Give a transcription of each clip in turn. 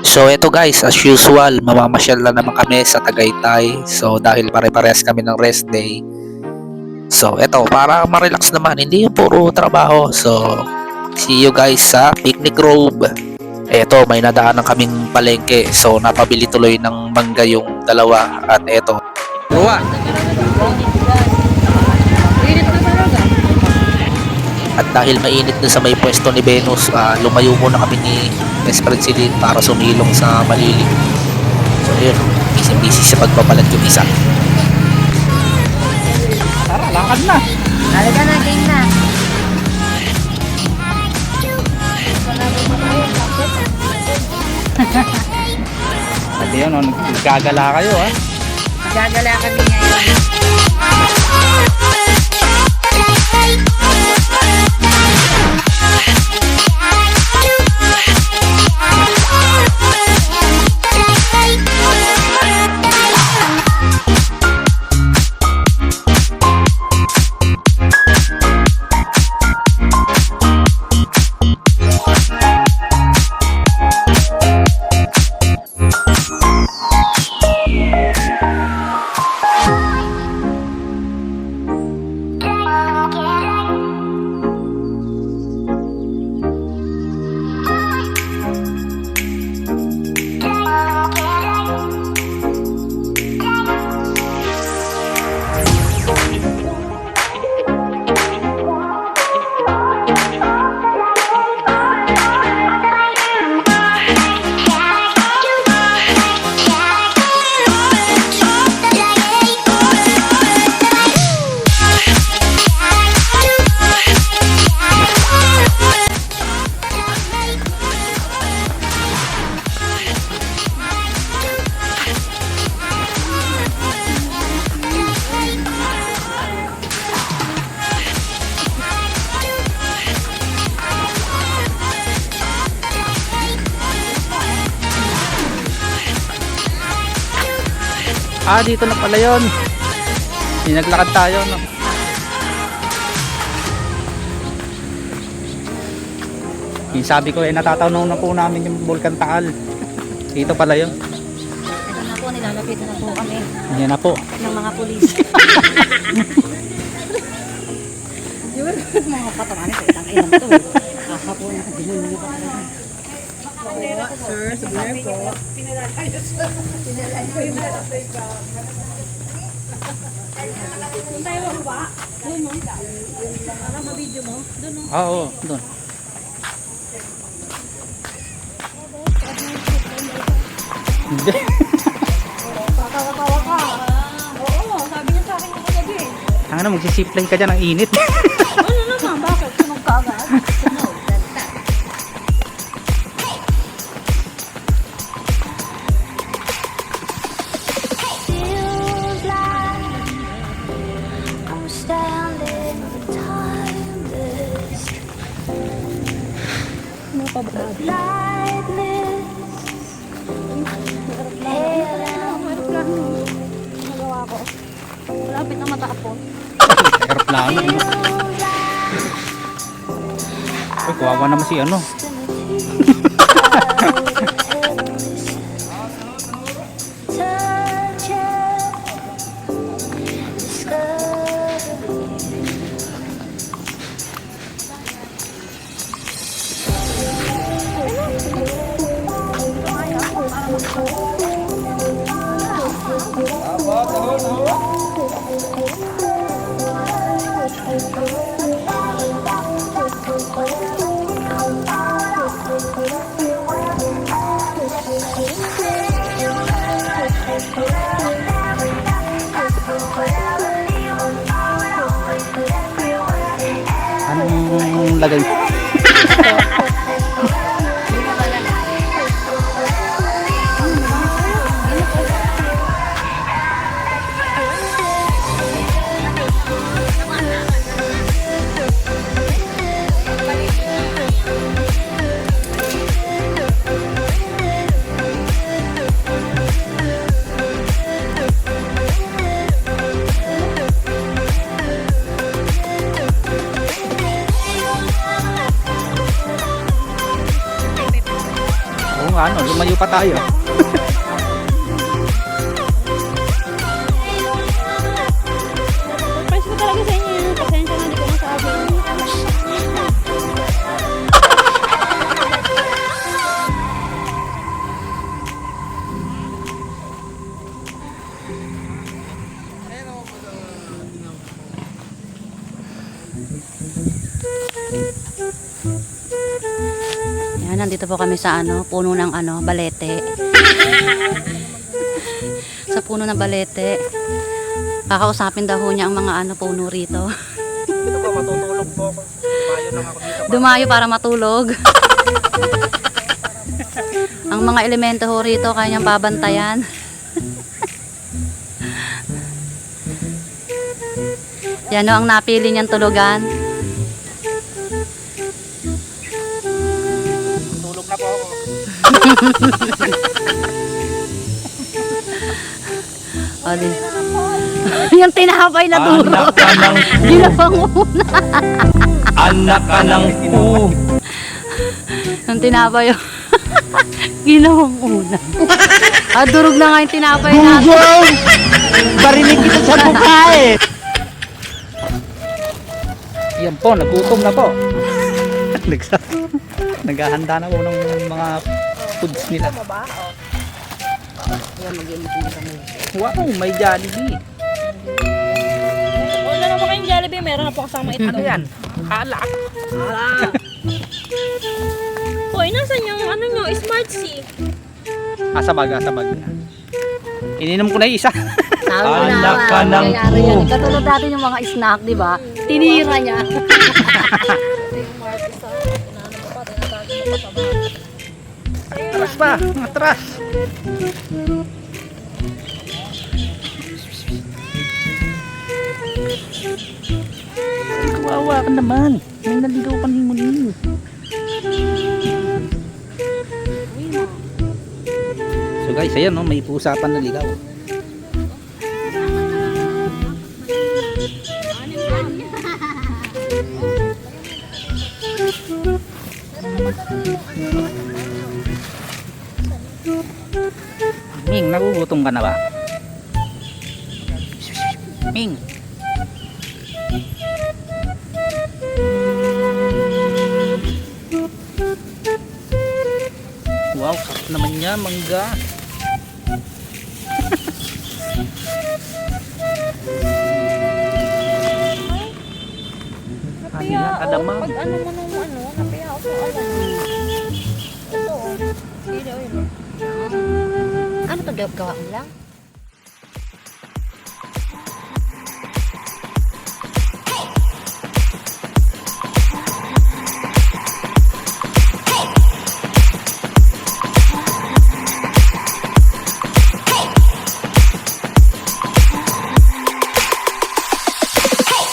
So ito guys, as usual, mamamasyal na naman kami sa Tagaytay. So dahil pare-parehas kami ng rest day. So ito, para ma-relax naman, hindi yung puro trabaho. So see you guys sa Picnic Grove. Eto, may nadaanan kaming palengke. So napabili tuloy ng mangga yung dalawa. At eto, Ruwa. At dahil mainit na sa may pwesto ni Venus, lumayo muna kami ni Best Friend Celine para sumilong sa malilim. So yun, busy sa pagpapalat yung isa. Tara, lakad na. Halika na, game na. Pati yun, nagkagala kayo ha. Gagala kami ngayon. Dito na pala yun. Naglakad tayo, no? Yung sabi ko, natatanaw na po namin yung Bulkan Taal. Dito pala yun. Ito na po, nilalapitan na po kami Yan na po. ng mga pulis. Yung mga pataman ito, itang ilang ito. Kakapon na, binunyo pa kami. Sir, sabihin po. Oo, doon. Hindi. Tawa-tawa ka. Oo, sabi niya sa akin yung kagabi. Ang ano, magsisipline ka dyan ng init. Ano naman, bakit? Sunog ka agad? Sunog, danta. Feels like I'm standing timeless. Lightness. Nagawa ko. Malapit na matapos. Aeroplano. Uy, kawawa naman si ano. Anong lagay? Tumayo pa tayo. Surprise ko talaga sa inyo yun. Pasensya na, hindi ko masabi. Yan, nandito po kami sa puno ng balete. Sa puno ng balete. Kakausapin daw ho niya ang mga puno rito. Ito po, matutulog po ako. Tumayo lang ako dito. Dumayo para matulog. Ang mga elemento ho rito kanyang babantayan. Yan ho ang napili niyang tulugan. Tulog na po ako. O, di. Yung tinapay na duro. Anak ka ng Ginawang una. Anak ka ng pu. Yung tinapay yung ginawang una. Durog na nga yung tinapay natin. Barinig kita sa mukha eh. Yan po, nagutom na po. Naghahanda na po ng mga foods nila. Wow, may Jollibee. Wala naman kayong Jollibee, meron na po kasama ito. Ano yan? Alak. Hoy, nasan yung Smart C? Asabag. Ininom ko na yung isa. Sabi ko na, Anak ka ng nangyari yan. Katulad natin yung mga snack, di ba? Tinira niya. Atras pa, atras. Ay, kawawa ka naman. May naligaw ka ni Munin. So guys, ayan no, may pusa pa naligaw. Ming, nagugutom ka na ba? Ming. Wow, sarap naman niya, mangga. Napiya ako. Adamang. Pag mo nung napiya ako sa Ito Hindi o yun. Ano to, gawa mo lang?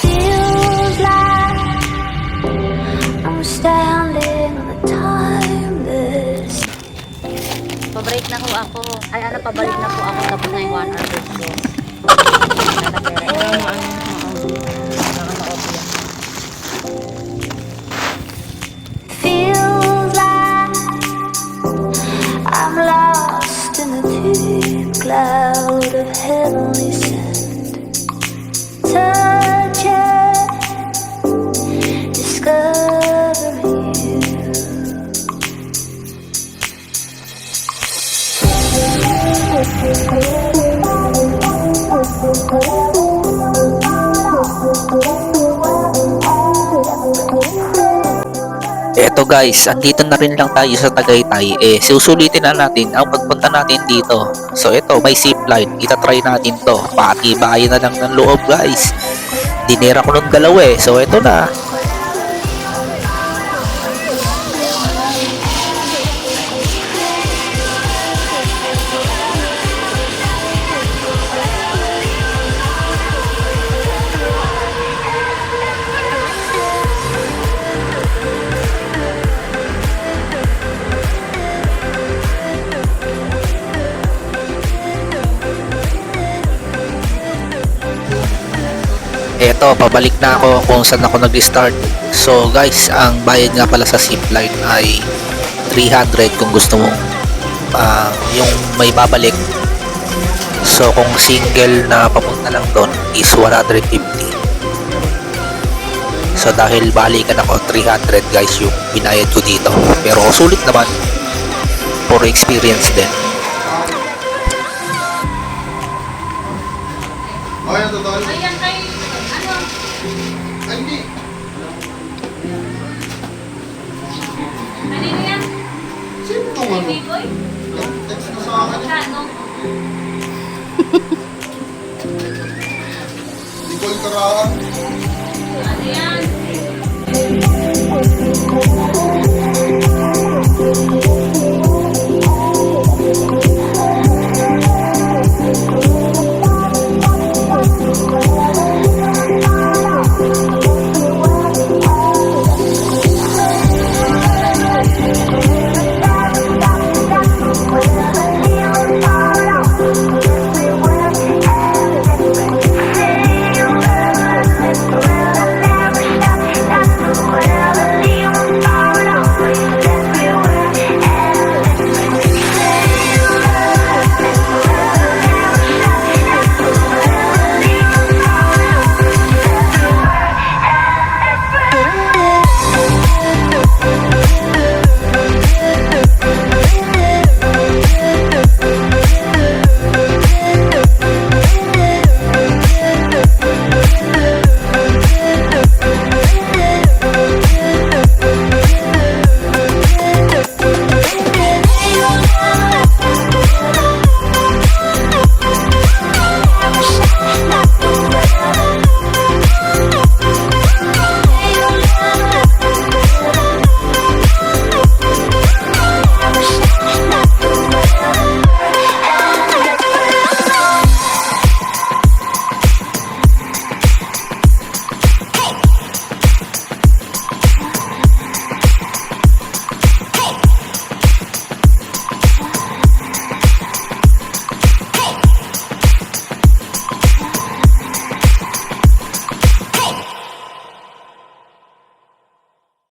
Feels like I'm standing on the timeless. Pabalik na ho ako. Ay, pabalik na po ako. Tapos na yung 1 hour break ko. Feels like I'm lost in the deep cloud of heavenly scent. Touch it, discovering you. Eto guys, andito na rin lang tayo sa Tagaytay. Susulitin na natin ang pagpunta natin dito. So eto, may zipline. Itatry natin to. Patibayan na lang ng loob guys. Dinera ko ng galaw So eto na. Eto, pabalik na ako kung saan ako nag-start. So guys, ang bayad nga pala sa zipline ay 300 kung gusto mong yung may babalik. So kung single na papunta lang doon is 150. So dahil balikan ako 300 guys yung binayad ko dito. Pero sulit naman for experience din. Ayan kay, ano? Kanino yan? Kay Biboy? Magkano? Ano yan?